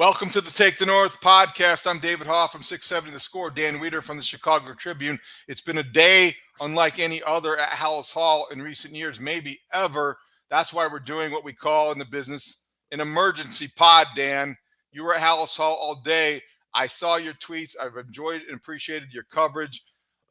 Welcome to the Take the North podcast. I'm David Haugh from 670 The Score, Dan Wiederer from the Chicago Tribune. It's been a day unlike any other at Halas Hall in recent years, maybe ever. That's why we're doing what we call in the business an emergency pod, Dan. You were at Halas Hall all day. I saw your tweets. I've enjoyed and appreciated your coverage.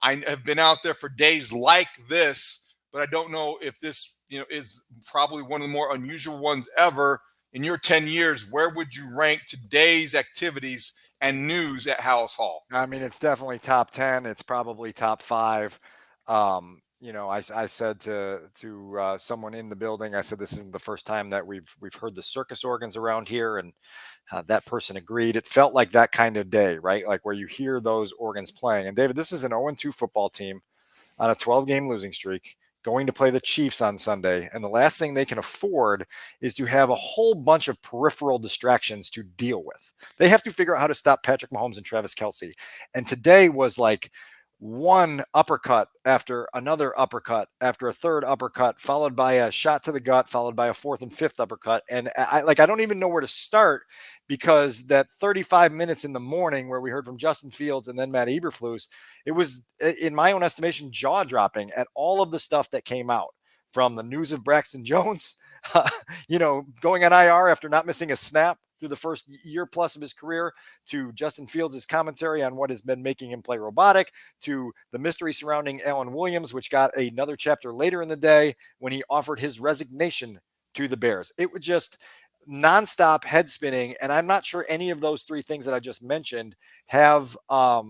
I have been out there for days like this, but I don't know if this, is probably one of the more unusual ones ever. In your 10 years, where would you rank today's activities and news at Halas Hall? I mean, it's definitely top 10. It's probably top 5. I said to someone in the building, I said, this isn't the first time that we've heard the circus organs around here. And that person agreed. It felt like that kind of day, right? Like where you hear those organs playing. And David, this is an 0-2 football team on a 12-game losing streak, going to play the Chiefs on Sunday. And the last thing they can afford is to have a whole bunch of peripheral distractions to deal with. They have to figure out how to stop Patrick Mahomes and Travis Kelce. And today was like one uppercut after another uppercut after a third uppercut, followed by a shot to the gut, followed by a fourth and fifth uppercut. And I don't even know where to start, because that 35 minutes in the morning where we heard from Justin Fields and then Matt Eberflus, it was, in my own estimation, jaw-dropping at all of the stuff that came out, from the news of Braxton Jones, going on IR after not missing a snap through the first year plus of his career, to Justin Fields' commentary on what has been making him play robotic, to the mystery surrounding Alan Williams, which got another chapter later in the day when he offered his resignation to the Bears. It was just nonstop head spinning. And I'm not sure any of those three things that I just mentioned have a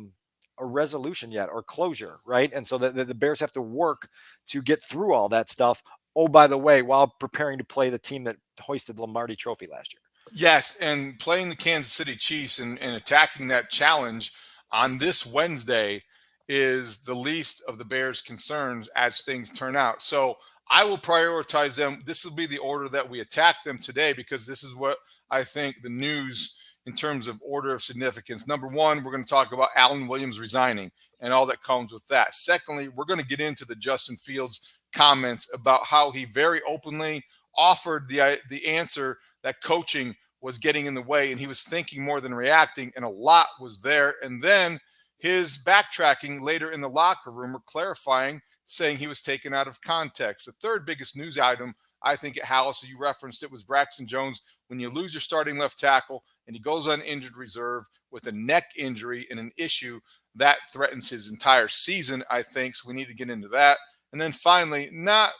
resolution yet or closure, right? And so the Bears have to work to get through all that stuff. Oh, by the way, while preparing to play the team that hoisted the Lombardi Trophy last year. Yes, and playing the Kansas City Chiefs and attacking that challenge on this Wednesday is the least of the Bears' concerns as things turn out. So I will prioritize them. This will be the order that we attack them today, because this is what I think the news in terms of order of significance. Number one, we're going to talk about Alan Williams resigning and all that comes with that. Secondly, we're going to get into the Justin Fields comments about how he very openly offered the answer that coaching was getting in the way and he was thinking more than reacting, and a lot was there. And then his backtracking later in the locker room, or clarifying, saying he was taken out of context. The third biggest news item, I think, at Halas, you referenced it, was Braxton Jones. When you lose your starting left tackle and he goes on injured reserve with a neck injury and an issue that threatens his entire season, I think. So we need to get into that. And then finally, not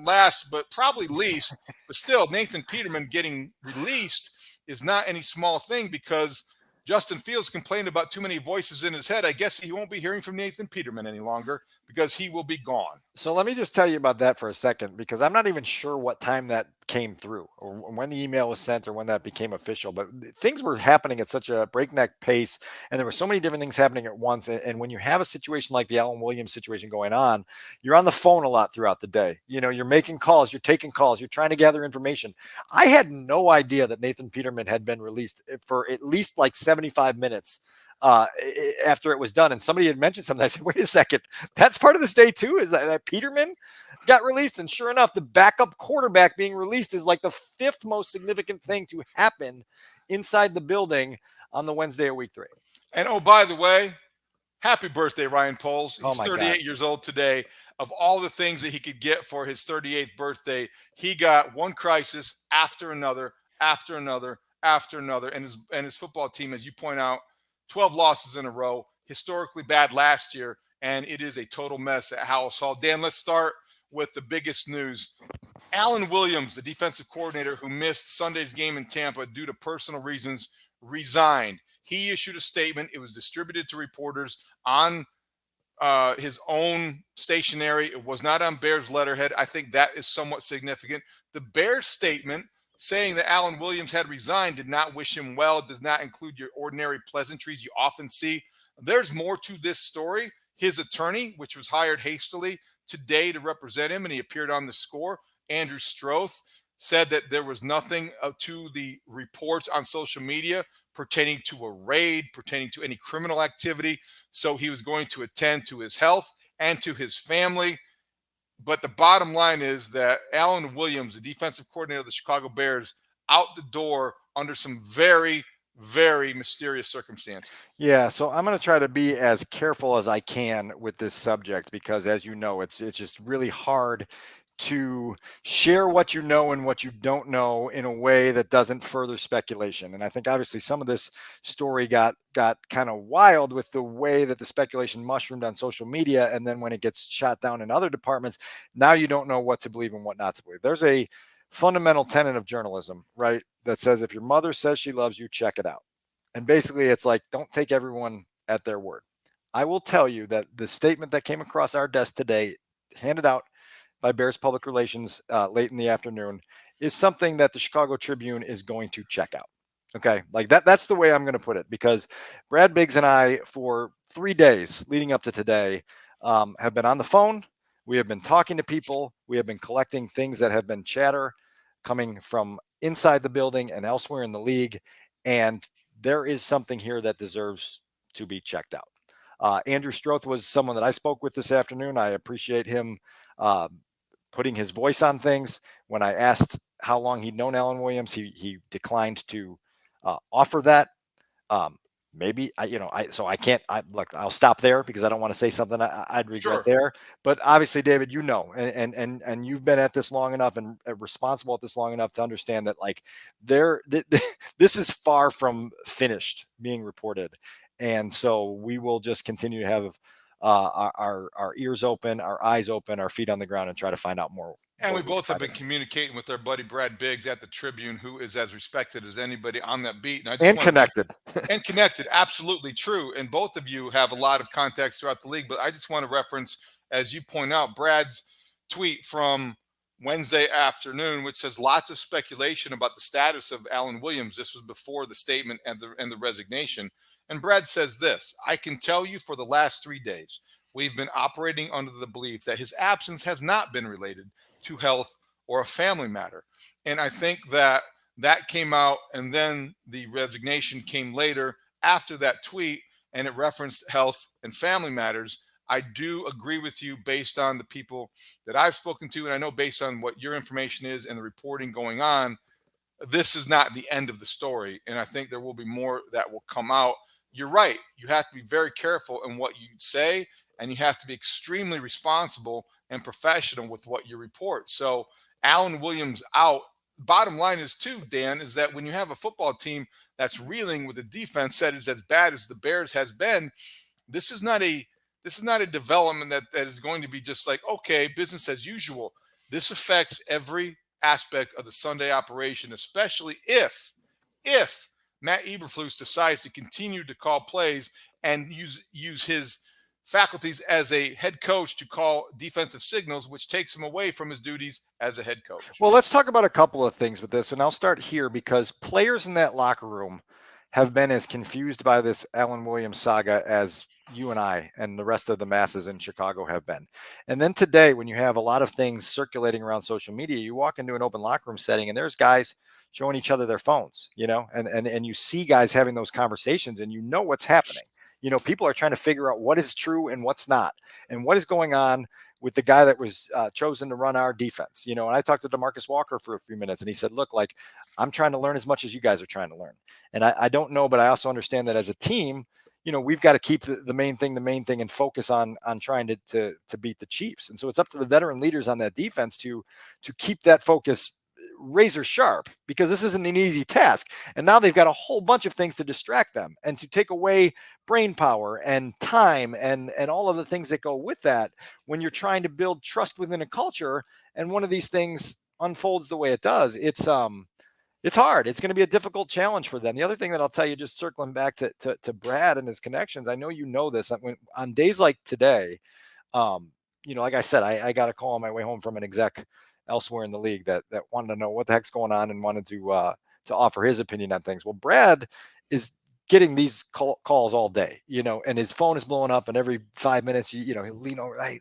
last but probably least, but still, Nathan Peterman getting released is not any small thing, because Justin Fields complained about too many voices in his head. I guess he won't be hearing from Nathan Peterman any longer, because he will be gone. So let me just tell you about that for a second, because I'm not even sure what time that came through, or when the email was sent, or when that became official. But things were happening at such a breakneck pace, and there were so many different things happening at once. And when you have a situation like the Alan Williams situation going on, you're on the phone a lot throughout the day. You're making calls, you're taking calls, you're trying to gather information. I had no idea that Nathan Peterman had been released for at least like 75 minutes after it was done. And somebody had mentioned something. I said, wait a second, that's part of this day too, is that Peterman got released? And sure enough, the backup quarterback being released is like the fifth most significant thing to happen inside the building on the Wednesday of week 3. And oh, by the way, happy birthday, Ryan Poles. He's Oh 38 years old today. Of all the things that he could get for his 38th birthday, he got one crisis after another, after another, after another. And his football team, as you point out, 12 losses in a row, historically bad last year, and it is a total mess at Halas Hall. Dan, let's start with the biggest news. Alan Williams, the defensive coordinator who missed Sunday's game in Tampa due to personal reasons, resigned. He issued a statement. It was distributed to reporters on his own stationery. It was not on Bears letterhead. I think that is somewhat significant. The Bears statement saying that Alan Williams had resigned did not wish him well. It does not include your ordinary pleasantries you often see. There's more to this story. His attorney, which was hired hastily today to represent him, and he appeared on The Score, Andrew Stroth, said that there was nothing to the reports on social media pertaining to a raid, pertaining to any criminal activity. So he was going to attend to his health and to his family. But the bottom line is that Alan Williams, the defensive coordinator of the Chicago Bears, out the door under some very very mysterious circumstance. Yeah, so I'm going to try to be as careful as I can with this subject because, as you know, it's just really hard to share what you know and what you don't know in a way that doesn't further speculation. And I think obviously some of this story got kind of wild with the way that the speculation mushroomed on social media, and then when it gets shot down in other departments, now you don't know what to believe and what not to believe. There's a fundamental tenet of journalism, right, that says if your mother says she loves you, check it out. And basically, it's like, don't take everyone at their word. I will tell you that the statement that came across our desk today, handed out by Bears Public Relations late in the afternoon, is something that the Chicago Tribune is going to check out. Okay, like that's the way I'm going to put it, because Brad Biggs and I, for 3 days leading up to today, have been on the phone. We have been talking to people. We have been collecting things that have been chatter coming from inside the building and elsewhere in the league. And there is something here that deserves to be checked out. Andrew Stroth was someone that I spoke with this afternoon. I appreciate him uh, putting his voice on things. When I asked how long he'd known Alan Williams, he declined to offer that. Um, maybe so I can't. Look, I'll stop there because I don't want to say something I'd regret Sure. there. But obviously, David, and you've been at this long enough and responsible at this long enough to understand that like this is far from finished being reported, and so we will just continue to have our ears open, our eyes open, our feet on the ground, and try to find out more And we what we can both have find been out. communicating with our buddy Brad Biggs at the Tribune, who is as respected as anybody on that beat. And I just And want to connected. and connected, absolutely true. And both of you have a lot of contacts throughout the league. But I just want to reference, as you point out, Brad's tweet from Wednesday afternoon, which says lots of speculation about the status of Alan Williams. This was before the statement and the resignation. And Brad says this: I can tell you for the last 3 days, we've been operating under the belief that his absence has not been related to health or a family matter. And I think that came out, and then the resignation came later after that tweet, and it referenced health and family matters. I do agree with you based on the people that I've spoken to, and I know based on what your information is and the reporting going on, this is not the end of the story. And I think there will be more that will come out. You're right. You have to be very careful in what you say, and you have to be extremely responsible and professional with what you report. So, Alan Williams out. Bottom line is, too, Dan, is that when you have a football team that's reeling with a defense that is as bad as the Bears has been, this is not a development that is going to be just like, okay, business as usual. This affects every aspect of the Sunday operation, especially if Matt Eberflus decides to continue to call plays and use his faculties as a head coach to call defensive signals, which takes him away from his duties as a head coach. Well, let's talk about a couple of things with this, and I'll start here because players in that locker room have been as confused by this Alan Williams saga as you and I and the rest of the masses in Chicago have been. And then today, when you have a lot of things circulating around social media, you walk into an open locker room setting and there's guys showing each other their phones, and you see guys having those conversations and you know what's happening. People are trying to figure out what is true and what's not, and what is going on with the guy that was chosen to run our defense. And I talked to DeMarcus Walker for a few minutes, and he said, "Look, like I'm trying to learn as much as you guys are trying to learn." And I don't know, but I also understand that as a team, we've got to keep the main thing, and focus on trying to beat the Chiefs. And so it's up to the veteran leaders on that defense to keep that focus razor sharp, because this isn't an easy task. And now they've got a whole bunch of things to distract them and to take away brain power and time and all of the things that go with that when you're trying to build trust within a culture. And one of these things unfolds the way it does. It's hard. It's going to be a difficult challenge for them. The other thing that I'll tell you, just circling back to Brad and his connections, I know you know this. On days like today, like I said, I got a call on my way home from an exec elsewhere in the league that wanted to know what the heck's going on and wanted to offer his opinion on things. Well, Brad is getting these calls all day, and his phone is blowing up, and every 5 minutes, he'll lean over, hey,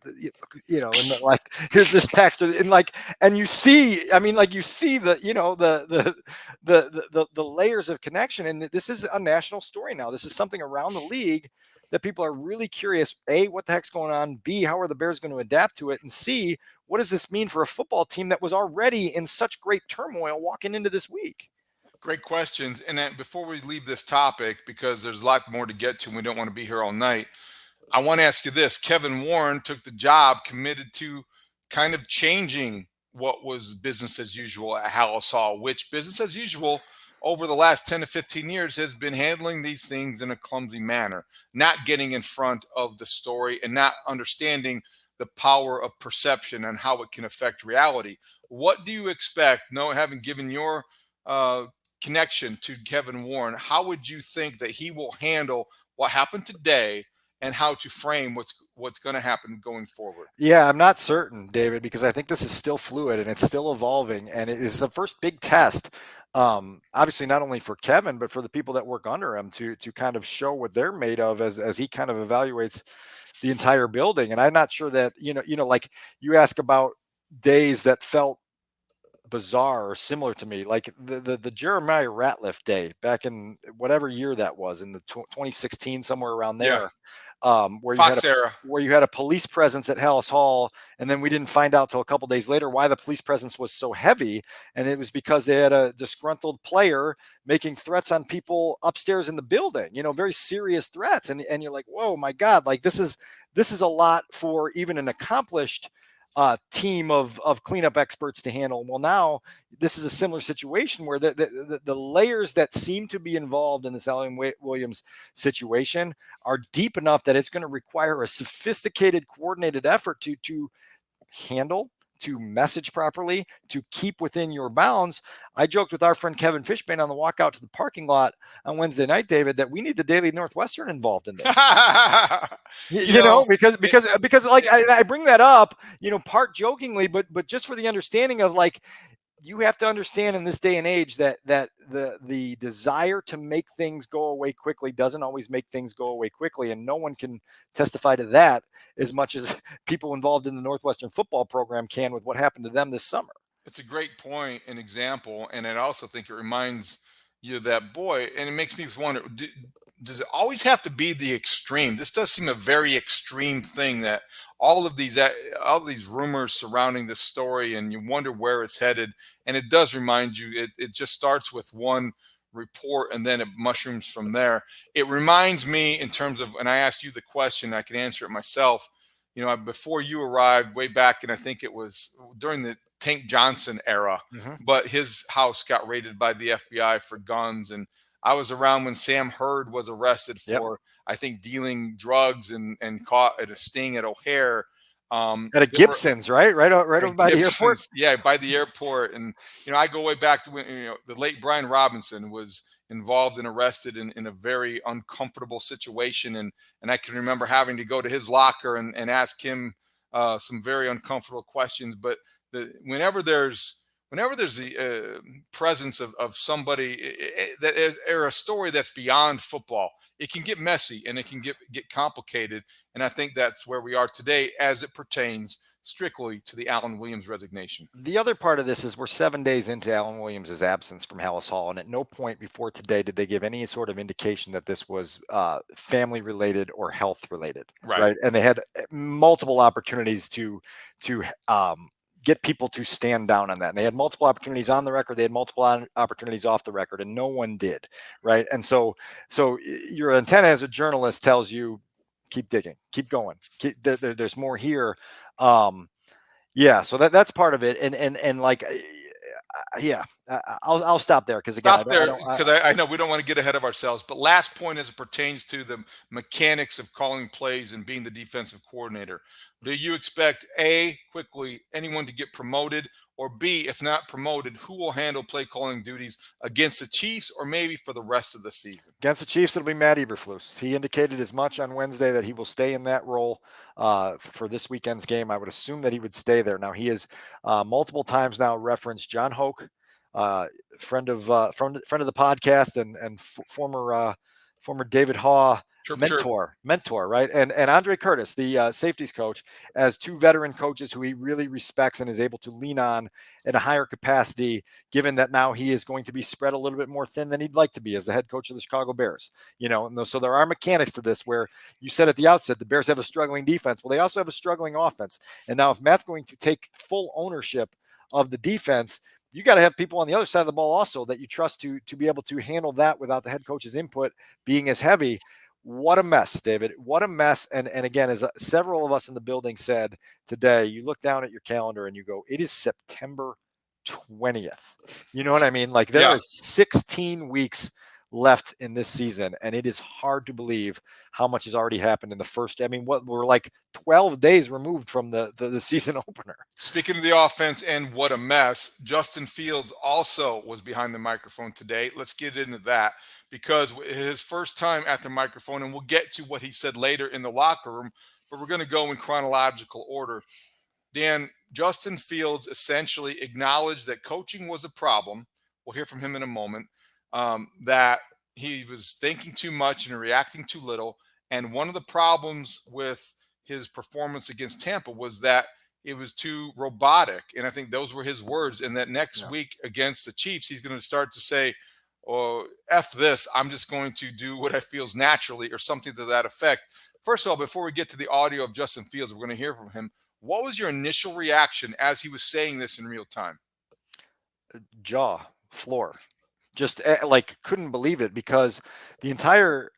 and like, here's this text, and you see, you see the layers of connection, and this is a national story now. This is something around the league that people are really curious. A, what the heck's going on? B, how are the Bears going to adapt to it? And C, what does this mean for a football team that was already in such great turmoil walking into this week? Great questions. And then before we leave this topic, because there's a lot more to get to, and we don't want to be here all night, I want to ask you this. Kevin Warren took the job, committed to kind of changing what was business as usual at Halas Hall, which business as usual over the last 10 to 15 years has been handling these things in a clumsy manner, not getting in front of the story and not understanding the power of perception and how it can affect reality. What do you expect, having given your uh, connection to Kevin Warren, how would you think that he will handle what happened today and how to frame what's going to happen going forward? Yeah, I'm not certain, David, because I think this is still fluid and it's still evolving, and it is the first big test. Obviously, not only for Kevin, but for the people that work under him to kind of show what they're made of as he kind of evaluates the entire building. And I'm not sure that like you ask about days that felt bizarre or similar to me, like the Jeremiah Ratliff day back in whatever year that was, in the 2016, somewhere around Yeah, there, where you had a Fox era. police presence at Halas Hall, and then we didn't find out till a couple days later why the police presence was so heavy, and it was because they had a disgruntled player making threats on people upstairs in the building, very serious threats, and you're like, whoa, my God, like this is a lot for even an accomplished team of cleanup experts to handle. Well, now this is a similar situation where the layers that seem to be involved in this Alan Williams situation are deep enough that it's going to require a sophisticated, coordinated effort to handle, to message properly, to keep within your bounds. I joked with our friend Kevin Fishbane on the walk out to the parking lot on Wednesday night, David, that we need the Daily Northwestern involved in this. you know, Because like I bring that up, part jokingly, but just for the understanding of, like, you have to understand in this day and age that the desire to make things go away quickly doesn't always make things go away quickly, and no one can testify to that as much as people involved in the Northwestern football program can with what happened to them this summer. it's a great point and example, and I also think it reminds you of that boy, and it makes me wonder: does it always have to be the extreme? This does seem a very extreme thing, that all of these rumors surrounding this story, and you wonder where it's headed. And it does remind you, it just starts with one report and then it mushrooms from there. It reminds me in terms of, and I asked you the question, I can answer it myself. Before you arrived, way back, and I think it was during the Tank Johnson era, Mm-hmm. but his house got raided by the FBI for guns. And I was around when Sam Hurd was arrested Yep. for, I think, dealing drugs and caught at a sting at O'Hare. At a Gibson's, right over by the airport. Yeah, by the airport. And I go way back to when the late Brian Robinson was involved and arrested in a very uncomfortable situation, and I can remember having to go to his locker and ask him some very uncomfortable questions. But whenever there's the presence of somebody that is, or a story that's beyond football, it can get messy and it can get complicated. And I think that's where we are today as it pertains strictly to the Alan Williams resignation. The other part of this is we're 7 days into Alan Williams' absence from Halas Hall, and at no point before today did they give any sort of indication that this was family related or health related, right? And they had multiple opportunities to get people to stand down on that. And they had multiple opportunities on the record. They had multiple opportunities off the record, and no one did, right? And so your antenna as a journalist tells you, keep digging, keep going. There's more here. Yeah, so that's part of it, and like, yeah, I'll stop there because again, I know we don't want to get ahead of ourselves. But last point, as it pertains to the mechanics of calling plays and being the defensive coordinator, do you expect quickly anyone to get promoted, or B, if not promoted, who will handle play calling duties against the Chiefs or maybe for the rest of the season? Against the Chiefs, it'll be Matt Eberflus. He indicated as much on Wednesday that he will stay in that role for this weekend's game. I would assume that he would stay there. Now, he has multiple times now referenced John Haugh, friend of the podcast and former David Haugh mentor, right? And Andre Curtis, the safeties coach, as two veteran coaches who he really respects and is able to lean on in a higher capacity, given that now he is going to be spread a little bit more thin than he'd like to be as the head coach of the Chicago Bears. And so there are mechanics to this where you said at the outset, the Bears have a struggling defense. Well, they also have a struggling offense. And now if Matt's going to take full ownership of the defense, you got to have people on the other side of the ball also that you trust to be able to handle that without the head coach's input being as heavy. What a mess, David. What a mess. And again, as several of us in the building said today, you look down at your calendar and you go, it is September 20th. You know what I mean? Like there Yeah. is 16 weeks left in this season, and it is hard to believe how much has already happened in the first. I mean, what we're like 12 days removed from the season opener. Speaking of the offense and what a mess, Justin Fields also was behind the microphone today. Let's get into that because his first time at the microphone, and we'll get to what he said later in the locker room, but we're going to go in chronological order. Dan, Justin Fields essentially acknowledged that coaching was a problem. We'll hear from him in a moment. That he was thinking too much and reacting too little. And one of the problems with his performance against Tampa was that it was too robotic. And I think those were his words. And that next week against the Chiefs, he's going to start to say, oh, F this, I'm just going to do what I feels naturally or something to that effect. First of all, before we get to the audio of Justin Fields, we're going to hear from him. What was your initial reaction as he was saying this in real time? Jaw, floor. Just like couldn't believe it because the entire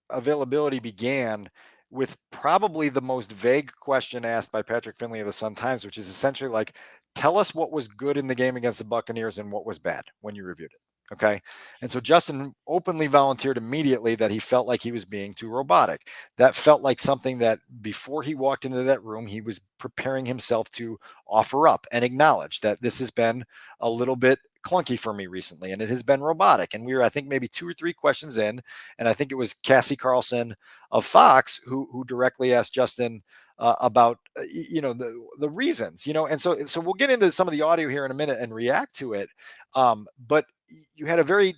availability began with probably the most vague question asked by Patrick Finley of the Sun-Times, which is essentially like, tell us what was good in the game against the Buccaneers and what was bad when you reviewed it. Okay. And so Justin openly volunteered immediately that he felt like he was being too robotic. That felt like something that before he walked into that room, he was preparing himself to offer up and acknowledge that this has been a little bit clunky for me recently and it has been robotic. And we were, I think, maybe 2 or 3 questions in. And I think it was Cassie Carlson of Fox who directly asked Justin about the reasons, and so we'll get into some of the audio here in a minute and react to it. But you had a very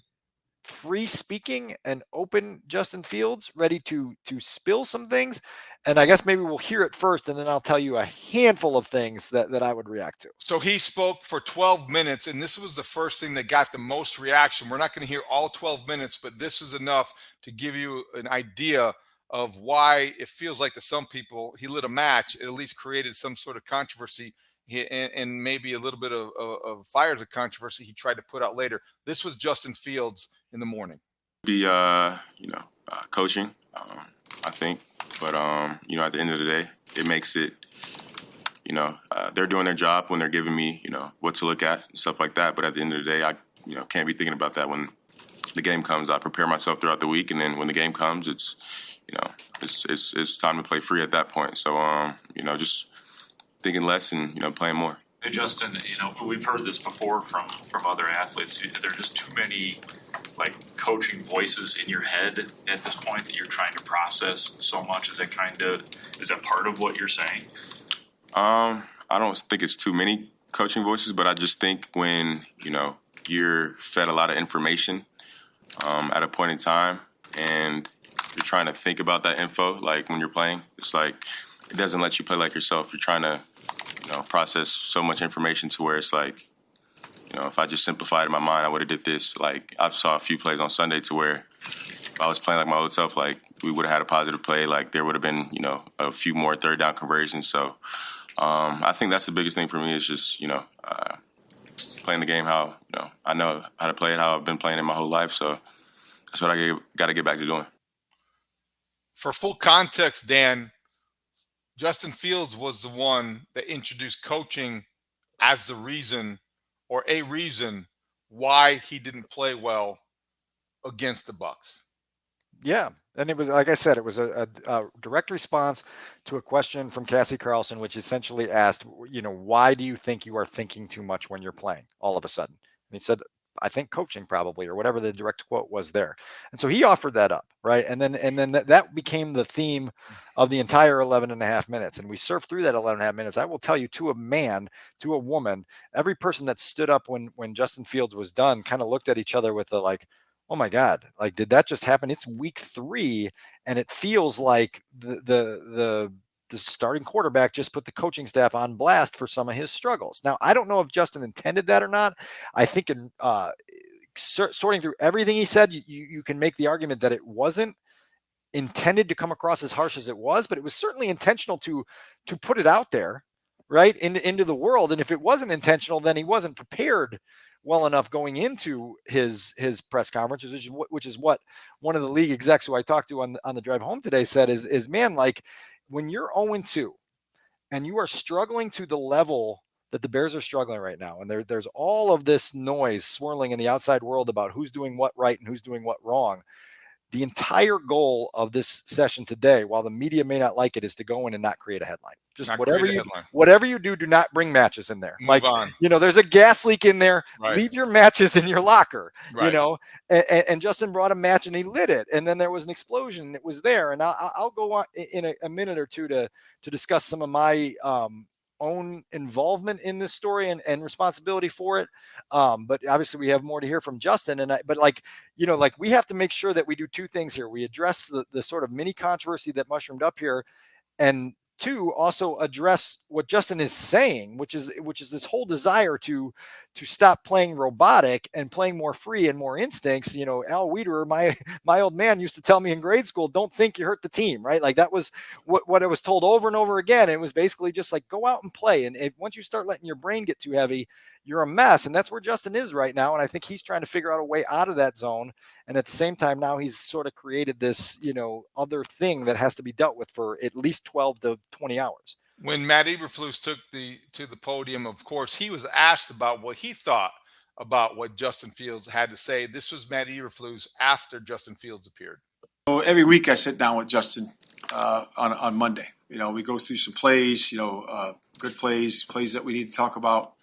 free speaking and open Justin Fields, ready to spill some things. And I guess maybe we'll hear it first, and then I'll tell you a handful of things that I would react to. So he spoke for 12 minutes, and this was the first thing that got the most reaction. We're not going to hear all 12 minutes, but this was enough to give you an idea of why it feels like to some people he lit a match. It at least created some sort of controversy and maybe a little bit of fires of controversy he tried to put out later. This was Justin Fields in the morning. Coaching, I think. But, at the end of the day, it makes it, they're doing their job when they're giving me, what to look at and stuff like that. But at the end of the day, I, can't be thinking about that when the game comes. I prepare myself throughout the week. And then when the game comes, it's time to play free at that point. So, just thinking less and, playing more. Hey, Justin, we've heard this before from other athletes. There are just too many coaching voices in your head at this point that you're trying to process so much. Is that part of what you're saying? I don't think it's too many coaching voices, but I just think when, you're fed a lot of information at a point in time and you're trying to think about that info, like when you're playing, it's like it doesn't let you play like yourself. You're trying to process so much information to where it's like, if I just simplified in my mind, I would have did this. Like I saw a few plays on Sunday to where if I was playing like my old self, like we would have had a positive play. Like there would have been, a few more third down conversions. So I think that's the biggest thing for me is just, playing the game how, I know how to play it, how I've been playing it my whole life. So that's what I got to get back to doing. For full context, Dan, Justin Fields was the one that introduced coaching as the reason or a reason why he didn't play well against the Bucs. Yeah. And it was, like I said, it was a direct response to a question from Cassie Carlson, which essentially asked, why do you think you are thinking too much when you're playing all of a sudden? And he said, I think coaching probably, or whatever the direct quote was there. And so he offered that up, right? And then that became the theme of the entire 11 and a half minutes. And we surfed through that 11 and a half minutes. I will tell you, to a man, to a woman, every person that stood up when Justin Fields was done kind of looked at each other with the like, oh my God, like, did that just happen? It's week 3. And it feels like the starting quarterback just put the coaching staff on blast for some of his struggles. Now, I don't know if Justin intended that or not. I think in sorting through everything he said, you can make the argument that it wasn't intended to come across as harsh as it was, but it was certainly intentional to put it out there right, into the world. And if it wasn't intentional, then he wasn't prepared well enough going into his press conferences, which is what one of the league execs who I talked to on the drive home today said is man, like when you're 0-2 and you are struggling to the level that the Bears are struggling right now, and there's all of this noise swirling in the outside world about who's doing what right and who's doing what wrong. The entire goal of this session today, while the media may not like it, is to go in and not create a headline. Just Not whatever create a you headline. whatever you do not bring matches in there. Move like on. there's a gas leak in there. Right. Leave your matches in your locker. Right. And Justin brought a match and he lit it, and then there was an explosion. And it was there, and I'll go on in a minute or two to discuss some of my own involvement in this story and responsibility for it. But obviously we have more to hear from Justin. But we have to make sure that we do two things here. We address the sort of mini controversy that mushroomed up here, and two, also address what Justin is saying, which is this whole desire to stop playing robotic and playing more free and more instincts. Al Wiederer, my old man, used to tell me in grade school, don't think you hurt the team, right? Like that was what I was told over and over again. It was basically just like, go out and play. And once you start letting your brain get too heavy, you're a mess. And that's where Justin is right now. And I think he's trying to figure out a way out of that zone. And at the same time, now he's sort of created this, other thing that has to be dealt with for at least 12 to 20 hours. When Matt Eberflus took to the podium, of course, he was asked about what he thought about what Justin Fields had to say. This was Matt Eberflus after Justin Fields appeared. So every week I sit down with Justin on Monday. We go through some plays, good plays that we need to talk about.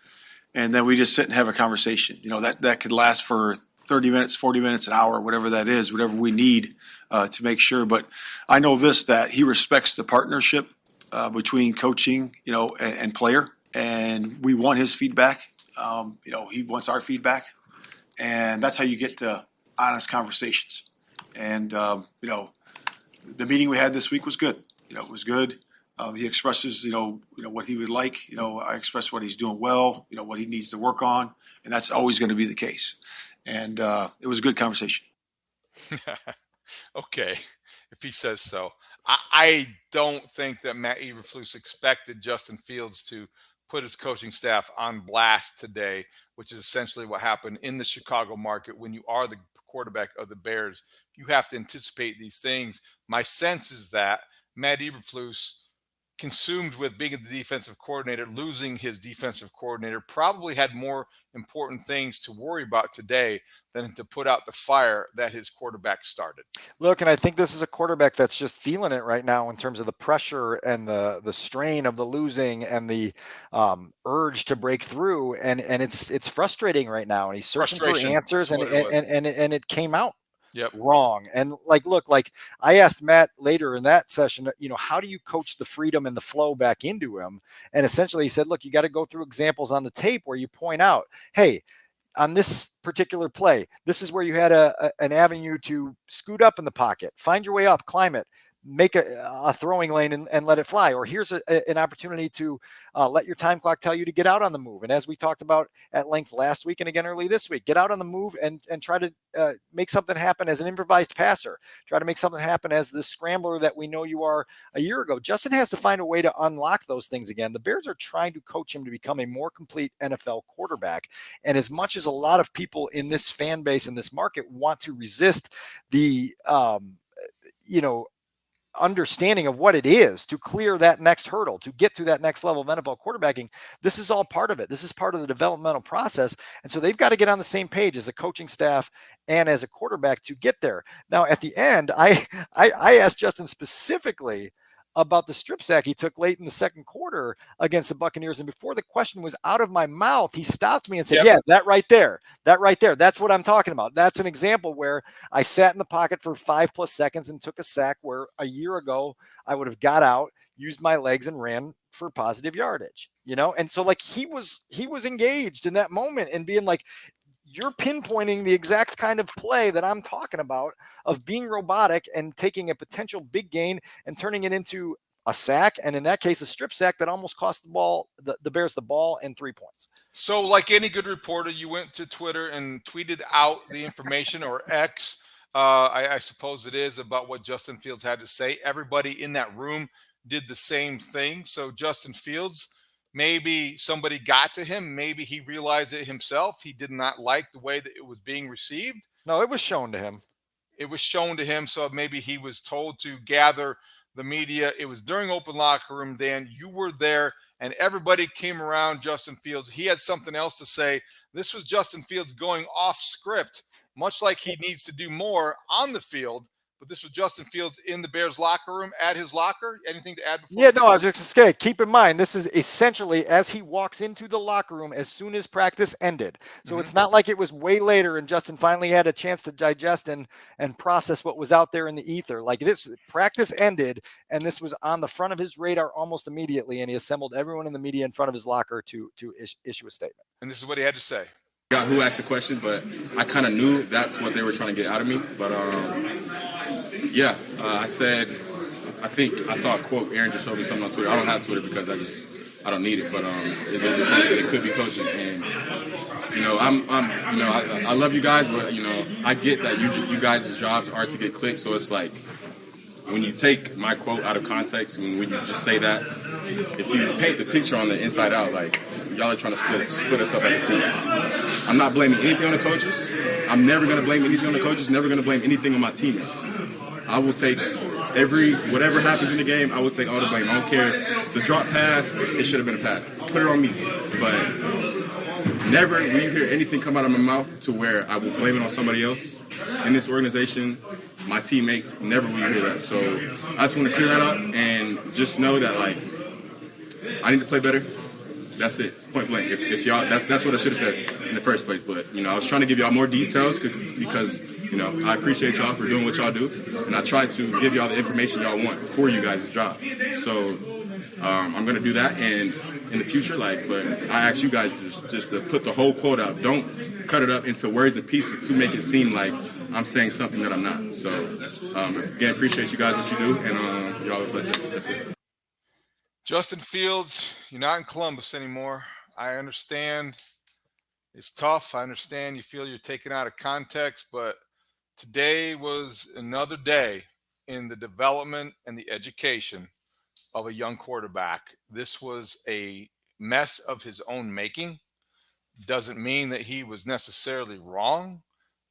And then we just sit and have a conversation. That could last for 30 minutes, 40 minutes, an hour, whatever that is, whatever we need to make sure. But I know that he respects the partnership between coaching, and player. And we want his feedback. He wants our feedback. And that's how you get to honest conversations. And, the meeting we had this week was good. It was good. He expresses, what he would like. I express what he's doing well, what he needs to work on. And that's always going to be the case. And it was a good conversation. Okay, if he says so. I don't think that Matt Eberflus expected Justin Fields to put his coaching staff on blast today, which is essentially what happened in the Chicago market. When you are the quarterback of the Bears, you have to anticipate these things. My sense is that Matt Eberflus, consumed with being the defensive coordinator, losing his defensive coordinator, probably had more important things to worry about today than to put out the fire that his quarterback started. Look, and I think this is a quarterback that's just feeling it right now in terms of the pressure and the strain of the losing and the urge to break through, and it's frustrating right now, and he's searching for answers, and it came out. Yep. Wrong. And look, I asked Matt later in that session, how do you coach the freedom and the flow back into him? And essentially he said, look, you got to go through examples on the tape where you point out, hey, on this particular play, this is where you had an avenue to scoot up in the pocket, find your way up, climb it, make a throwing lane and let it fly. Or here's an opportunity to let your time clock tell you to get out on the move. And as we talked about at length last week and again early this week, get out on the move and try to make something happen as an improvised passer. Try to make something happen as the scrambler that we know you are a year ago. Justin has to find a way to unlock those things again. The Bears are trying to coach him to become a more complete NFL quarterback. And as much as a lot of people in this fan base, in this market, want to resist the, understanding of what it is to clear that next hurdle, to get to that next level of NFL quarterbacking, this is all part of it. This is part of the developmental process. And so they've got to get on the same page as a coaching staff and as a quarterback to get there. Now, at the end, I asked Justin specifically about the strip sack he took late in the second quarter against the Buccaneers. And before the question was out of my mouth, he stopped me and said, yeah, that right there, that's what I'm talking about. That's an example where I sat in the pocket for 5+ seconds and took a sack where a year ago I would have got out, used my legs and ran for positive yardage, And so he was engaged in that moment and being like, you're pinpointing the exact kind of play that I'm talking about, of being robotic and taking a potential big gain and turning it into a sack. And in that case, a strip sack that almost cost the Bears the ball and 3 points. So like any good reporter, you went to Twitter and tweeted out the information, or X, I suppose it is, about what Justin Fields had to say. Everybody in that room did the same thing. So Justin Fields maybe somebody got to him. Maybe he realized it himself. He did not like the way that it was being received. No, it was shown to him. It was shown to him, so maybe he was told to gather the media. It was during open locker room, Dan. You were there, and everybody came around Justin Fields. He had something else to say. This was Justin Fields going off script, much like he needs to do more on the field. But this was Justin Fields in the Bears locker room at his locker. Anything to add? Yeah, no, I was just saying, keep in mind, this is essentially as he walks into the locker room as soon as practice ended. So it's not like it was way later and Justin finally had a chance to digest and process what was out there in the ether. Like, this practice ended, and this was on the front of his radar almost immediately, and he assembled everyone in the media in front of his locker to issue a statement. And this is what he had to say. Got who asked the question, but I kind of knew that's what they were trying to get out of me. But I said, I think I saw a quote. Aaron just showed me something on Twitter. I don't have Twitter because I don't need it. But it could be coaching, and I love you guys, but I get that you guys' jobs are to get clicks. So it's like, when you take my quote out of context, when you just say that, if you paint the picture on the inside out, like, y'all are trying to split us up as a team. I'm not blaming anything on the coaches. I'm never going to blame anything on the coaches, never going to blame anything on my teammates. I will take whatever happens in the game, I will take all the blame. I don't care if it's a drop pass, it should have been a pass. Put it on me. But never will you hear anything come out of my mouth to where I will blame it on somebody else. In this organization, my teammates, never will you hear that. So I just want to clear that up and just know that, like, I need to play better. That's it, point blank. If y'all, that's what I should have said in the first place. But I was trying to give y'all more details because I appreciate y'all for doing what y'all do, and I try to give y'all the information y'all want for you guys' job. So I'm gonna do that, and in the future, but I ask you guys just to put the whole quote out. Don't cut it up into words and pieces to make it seem like I'm saying something that I'm not. So again, appreciate you guys what you do, and y'all are blessed. That's it. Justin Fields, you're not in Columbus anymore. I understand it's tough. I understand you feel you're taken out of context, but today was another day in the development and the education of a young quarterback. This was a mess of his own making. Doesn't mean that he was necessarily wrong,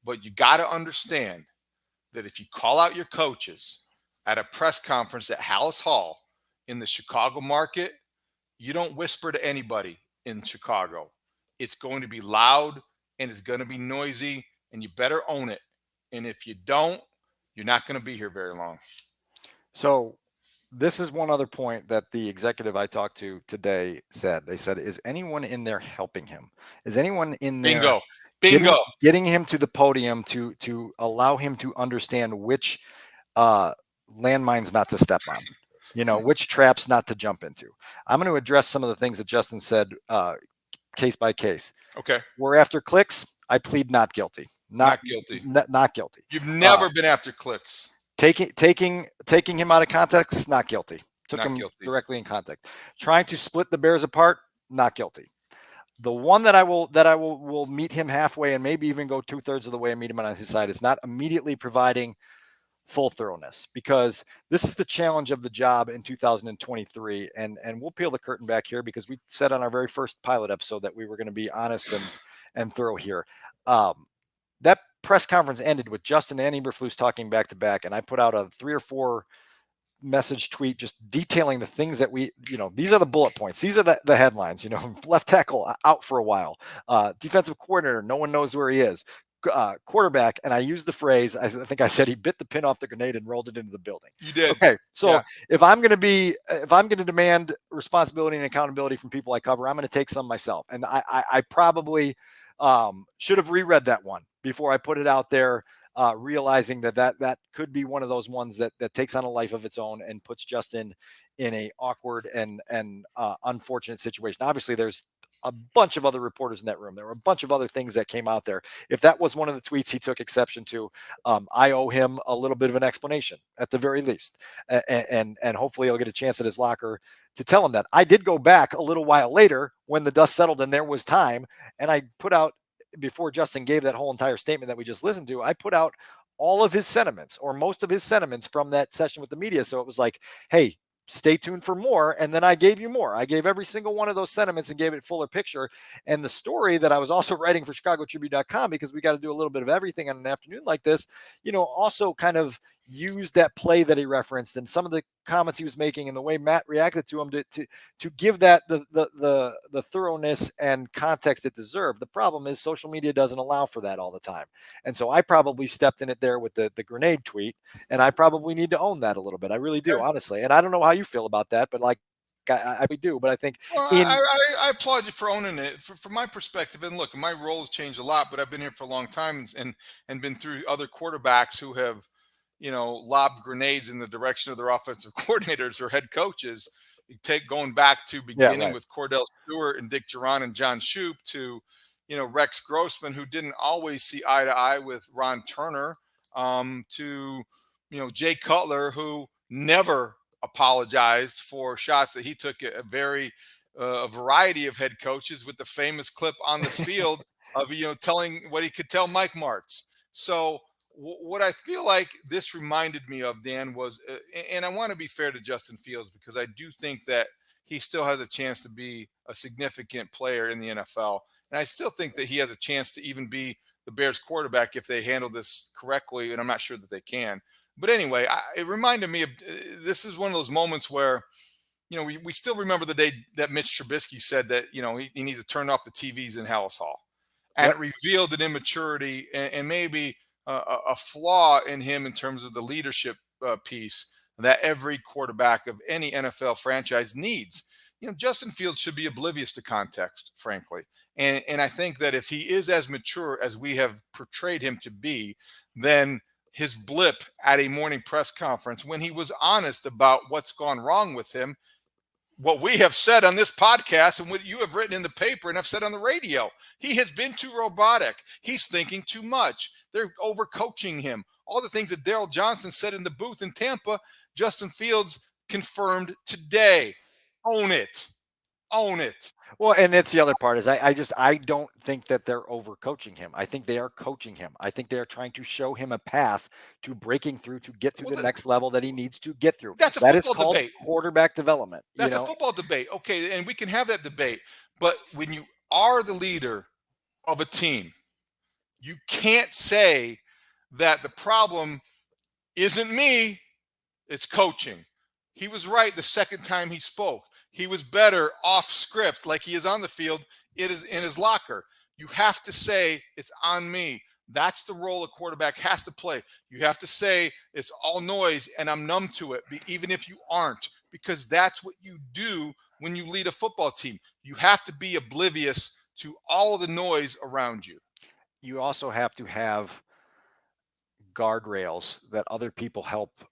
but you got to understand that if you call out your coaches at a press conference at Halas Hall in the Chicago market, you don't whisper to anybody in Chicago. It's going to be loud and it's going to be noisy, and you better own it. And if you don't, you're not going to be here very long. So this is one other point that the executive I talked to today said. They said, is anyone in there helping him? Is anyone in there Bingo. Getting him to the podium to allow him to understand which landmines not to step on? Which traps not to jump into. I'm going to address some of the things that Justin said case by case. Okay. We're after clicks. I plead not guilty. Not guilty. Not guilty. You've never been after clicks. Taking him out of context, not guilty. Took Not him guilty. directly in context. Trying to split the Bears apart, not guilty. The one that I will meet him halfway and maybe even go 2/3 of the way and meet him on his side is not immediately providing full thoroughness, because this is the challenge of the job in 2023. And we'll peel the curtain back here, because we said on our very first pilot episode that we were going to be honest and thorough here. That press conference ended with Justin and Eberflus talking back to back, and I put out a 3 or 4 message tweet just detailing the things that these are the bullet points. These are the headlines. Left tackle out for a while. Defensive coordinator, no one knows where he is. Quarterback, and I used the phrase, I think I said he bit the pin off the grenade and rolled it into the building. You did. Okay, so if I'm going to demand responsibility and accountability from people I cover, I'm going to take some myself. And I probably should have reread that one before I put it out there, realizing that could be one of those ones that takes on a life of its own and puts Justin in a awkward and unfortunate situation. Obviously, there's a bunch of other reporters in that room. There were a bunch of other things that came out there. If that was one of the tweets he took exception to, I owe him a little bit of an explanation at the very least. And hopefully he'll get a chance at his locker to tell him that. I did go back a little while later when the dust settled and there was time, and I put out, before Justin gave that whole entire statement that we just listened to, I put out all of his sentiments, or most of his sentiments, from that session with the media. So it was like, hey, stay tuned for more. And then I gave you more. I gave every single one of those sentiments and gave it fuller picture. And the story that I was also writing for ChicagoTribune.com, because we got to do a little bit of everything on an afternoon like this, also kind of used that play that he referenced and some of the comments he was making and the way Matt reacted to him to give that the thoroughness and context it deserved. The problem is social media doesn't allow for that all the time. And so I probably stepped in it there with the grenade tweet, and I probably need to own that a little bit. I really do, honestly. And I don't know how you feel about that, but like I do. But I think I applaud you for owning it. From my perspective, and look, my role has changed a lot, but I've been here for a long time and been through other quarterbacks who have lobbed grenades in the direction of their offensive coordinators or head coaches. You take going back to beginning with Cordell Stewart and Dick Duran and John Shoup to, Rex Grossman, who didn't always see eye to eye with Ron Turner, to, Jay Cutler, who never apologized for shots that he took at a variety of head coaches, with the famous clip on the field of, telling what he could tell Mike Martz. So, what I feel like this reminded me of, Dan, was, and I want to be fair to Justin Fields, because I do think that he still has a chance to be a significant player in the NFL. And I still think that he has a chance to even be the Bears quarterback if they handle this correctly. And I'm not sure that they can. But anyway, it reminded me of, this is one of those moments where, we still remember the day that Mitch Trubisky said that, he needs to turn off the TVs in Halas Hall. And it revealed an immaturity and maybe a flaw in him in terms of the leadership piece that every quarterback of any NFL franchise needs. Justin Fields should be oblivious to context, frankly. And I think that if he is as mature as we have portrayed him to be, then his blip at a morning press conference, when he was honest about what's gone wrong with him, what we have said on this podcast and what you have written in the paper and have said on the radio, he has been too robotic. He's thinking too much. They're overcoaching him. All the things that Daryl Johnson said in the booth in Tampa, Justin Fields confirmed today. Own it. Own it. Well, and that's the other part is I don't think that they're overcoaching him. I think they are coaching him. I think they are trying to show him a path to breaking through to get to the next level that he needs to get through. That is called debate. Quarterback development. That's a football debate. Okay, and we can have that debate. But when you are the leader of a team, you can't say that the problem isn't me, it's coaching. He was right the second time he spoke. He was better off script, like he is on the field. It is in his locker. You have to say it's on me. That's the role a quarterback has to play. You have to say it's all noise and I'm numb to it, even if you aren't, because that's what you do when you lead a football team. You have to be oblivious to all of the noise around you. You also have to have guardrails that other people help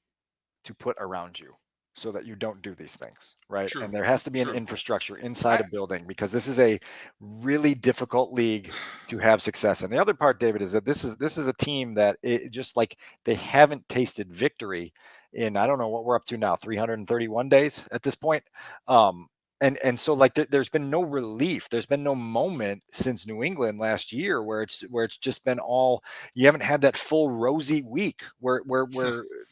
to put around you, so that you don't do these things, right? True. And there has to be an infrastructure inside a building, because this is a really difficult league to have success. And the other part, David, is that this is a team that just like they haven't tasted victory in, I don't know what we're up to now, 331 days at this point. And so like there's been no relief. There's been no moment since New England last year where it's just been all, you haven't had that full rosy week where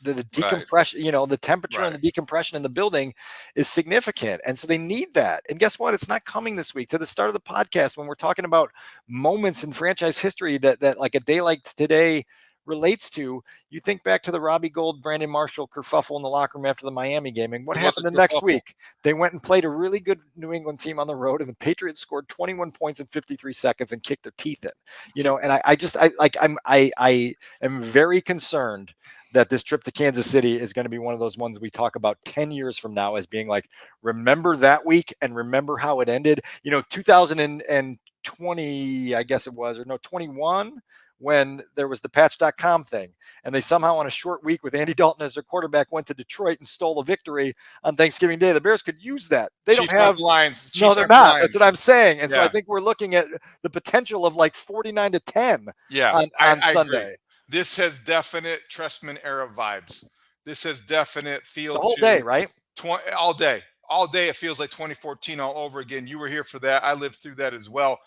the decompression, the temperature and the decompression in the building is significant. And so they need that. And guess what? It's not coming this week. To the start of the podcast, when we're talking about moments in franchise history that like a day like today relates to, you think back to the Robbie Gould, Brandon Marshall kerfuffle in the locker room after the Miami game. And what happened the next week? They went and played a really good New England team on the road, and the Patriots scored 21 points in 53 seconds and kicked their teeth in. And I am very concerned that this trip to Kansas City is going to be one of those ones we talk about 10 years from now as being like, remember that week and remember how it ended. 2020, I guess it was, or no, 21, when there was the patch.com thing, and they somehow on a short week with Andy Dalton as their quarterback went to Detroit and stole a victory on Thanksgiving Day. The Bears could use that. They don't have lines. No, they're not. That's what I'm saying. And so I think we're looking at the potential of like 49-10 on Sunday. Agree. This has definite Trestman era vibes. This has definite feel the whole day, right? All day. All day it feels like 2014 all over again. You were here for that. I lived through that as well.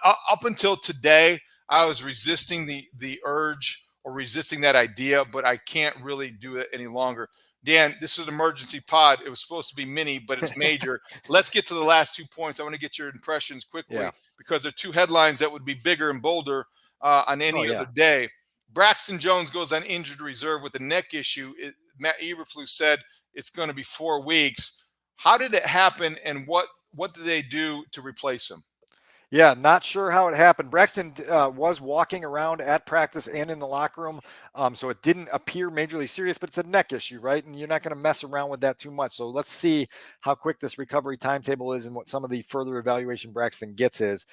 Up until today, I was resisting the urge or resisting that idea, but I can't really do it any longer. Dan, this is an emergency pod. It was supposed to be mini, but it's major. Let's get to the last 2 points. I want to get your impressions quickly Yeah. because they're two headlines that would be bigger and bolder on any Oh, yeah. other day. Braxton Jones goes on injured reserve with a neck issue. Matt Eberflus said it's going to be 4 weeks. How did it happen, and what did they do to replace him? Yeah, not sure how it happened. Braxton was walking around at practice and in the locker room, so it didn't appear majorly serious, but it's a neck issue, right? And you're not going to mess around with that too much. So let's see how quick this recovery timetable is and what some of the further evaluation Braxton gets is.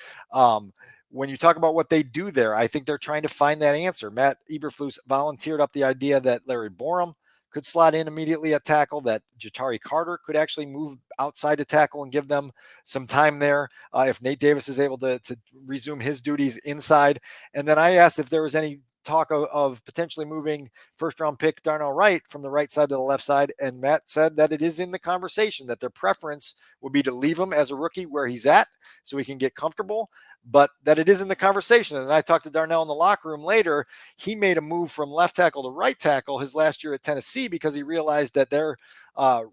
When you talk about what they do there, I think they're trying to find that answer. Matt Eberflus volunteered up the idea that Larry Borum could slot in immediately at tackle, that Jatari Carter could actually move outside to tackle and give them some time there if Nate Davis is able to resume his duties inside. And then I asked if there was any talk of potentially moving first-round pick Darnell Wright from the right side to the left side, and Matt said that it is in the conversation, that their preference would be to leave him as a rookie where he's at so he can get comfortable, but that it is in the conversation. And I talked to Darnell in the locker room later. He made a move from left tackle to right tackle his last year at Tennessee because he realized that their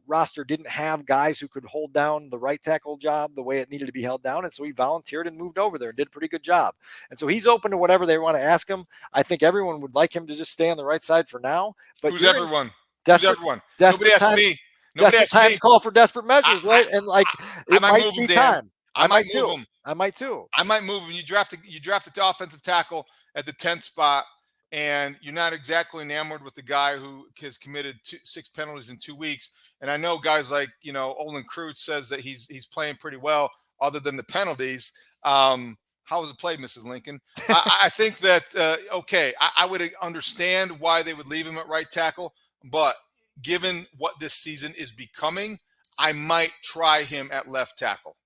roster didn't have guys who could hold down the right tackle job the way it needed to be held down. And so he volunteered and moved over there and did a pretty good job. And so he's open to whatever they want to ask him. I think everyone would like him to just stay on the right side for now. But Who's everyone? Desperate, Who's everyone? Desperate Nobody asked times, me. Nobody desperate asked times me. call for desperate measures, right? And like it might might move be him, Dan. time. I might move too. him. I might too. I might move him. You drafted the offensive tackle at the 10th spot, and you're not exactly enamored with the guy who has committed 6 penalties in 2 weeks. And I know guys like Olin Kreutz says that he's playing pretty well, other than the penalties. How was it played, Mrs. Lincoln? I think that okay, I would understand why they would leave him at right tackle, but given what this season is becoming, I might try him at left tackle.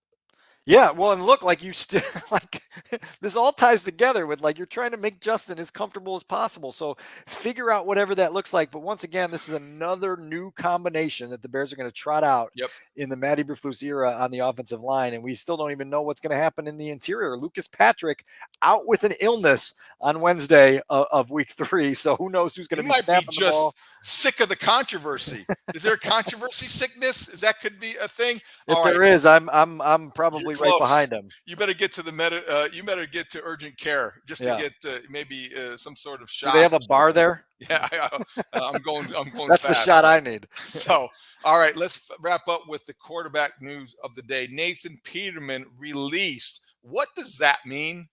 Yeah, well, and look, like you still like this all ties together with like you're trying to make Justin as comfortable as possible. So figure out whatever that looks like. But once again, this is another new combination that the Bears are going to trot out in the Matt Eberflus era on the offensive line, and we still don't even know what's going to happen in the interior. Lucas Patrick out with an illness on Wednesday of week 3, so who knows who's going to be snapping the ball. Sick of the controversy. Is there a controversy sickness? That could be a thing. If there is, I'm probably right behind him. You better get to the you better get to urgent care just to get maybe some sort of shot. Do they have a bar there? Yeah, I'm going. That's fast. the shot I need. So, all right, let's wrap up with the quarterback news of the day. Nathan Peterman released. What does that mean?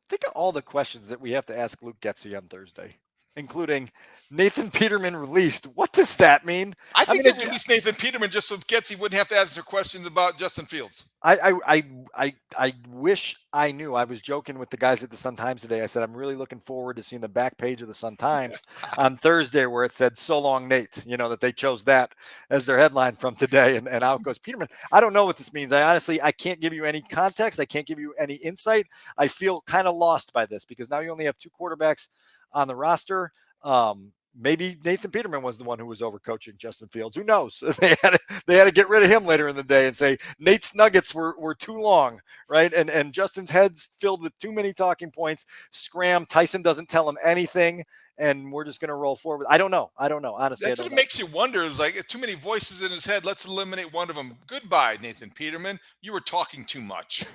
Think of all the questions that we have to ask Luke Getsy on Thursday, including Nathan Peterman released. What does that mean? I think they released Nathan Peterman just so Getsy wouldn't have to answer questions about Justin Fields. I wish I knew. I was joking with the guys at the Sun-Times today. I said, I'm really looking forward to seeing the back page of the Sun-Times on Thursday where it said, "So long, Nate," that they chose that as their headline from today. And out goes Peterman. I don't know what this means. I can't give you any context. I can't give you any insight. I feel kind of lost by this because now you only have 2 quarterbacks on the roster. Maybe Nathan Peterman was the one who was overcoaching Justin Fields. Who knows? They had to get rid of him later in the day and say Nate's nuggets were too long, right? And Justin's head's filled with too many talking points. Scram. Tyson doesn't tell him anything, and we're just going to roll forward. I don't know. Honestly, that's what makes you wonder. Is like too many voices in his head. Let's eliminate one of them. Goodbye, Nathan Peterman. You were talking too much.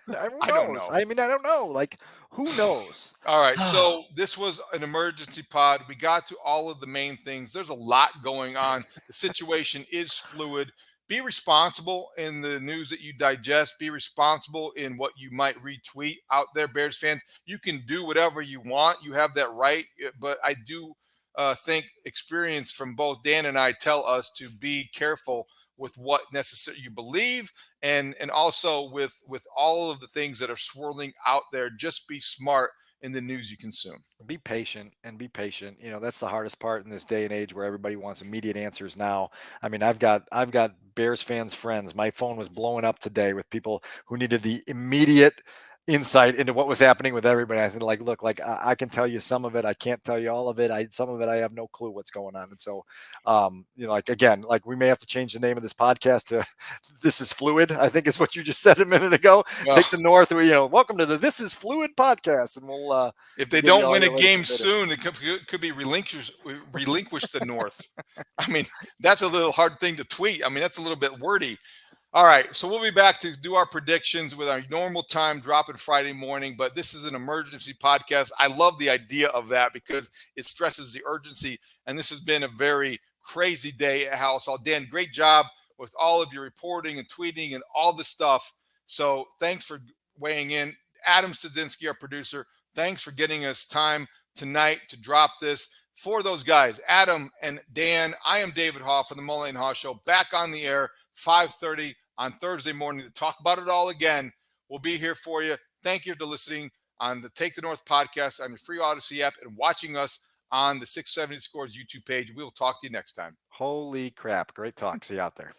I don't know. I mean, I don't know. Like, who knows? All right. So this was an emergency pod. We got to all of the main things. There's a lot going on. The situation is fluid. Be responsible in the news that you digest. Be responsible in what you might retweet out there, Bears fans. You can do whatever you want. You have that right. But I do think experience from both Dan and I tell us to be careful with what necessary you believe, and also with all of the things that are swirling out there. Just be smart in the news you consume. Be patient. That's the hardest part in this day and age where everybody wants immediate answers now. I mean, I've got Bears fans friends. My phone was blowing up today with people who needed the immediate insight into what was happening with everybody. I said, like, look, like I can tell you some of it. I can't tell you all of it. Some of it, I have no clue what's going on. And so, like, again, like we may have to change the name of this podcast to This is Fluid, I think is what you just said a minute ago. Take the North, welcome to the This is Fluid podcast. And we'll, if they don't win a game soon, it could be relinquish the North. I mean, that's a little hard thing to tweet. I mean, that's a little bit wordy. All right, so we'll be back to do our predictions with our normal time dropping Friday morning, but this is an emergency podcast. I love the idea of that because it stresses the urgency, and this has been a very crazy day at Halas Hall. Dan, great job with all of your reporting and tweeting and all the stuff. So thanks for weighing in. Adam Sadzinski, our producer, thanks for getting us time tonight to drop this. For those guys, Adam and Dan, I am David Haugh from the Mully and Haugh Show, back on the air 5:30 on Thursday morning to talk about it all again. We'll be here for you. Thank you for listening on the Take the North podcast on your free Odyssey app and watching us on the 670 Scores YouTube page. We will talk to you next time. Holy crap. Great talk. See you out there.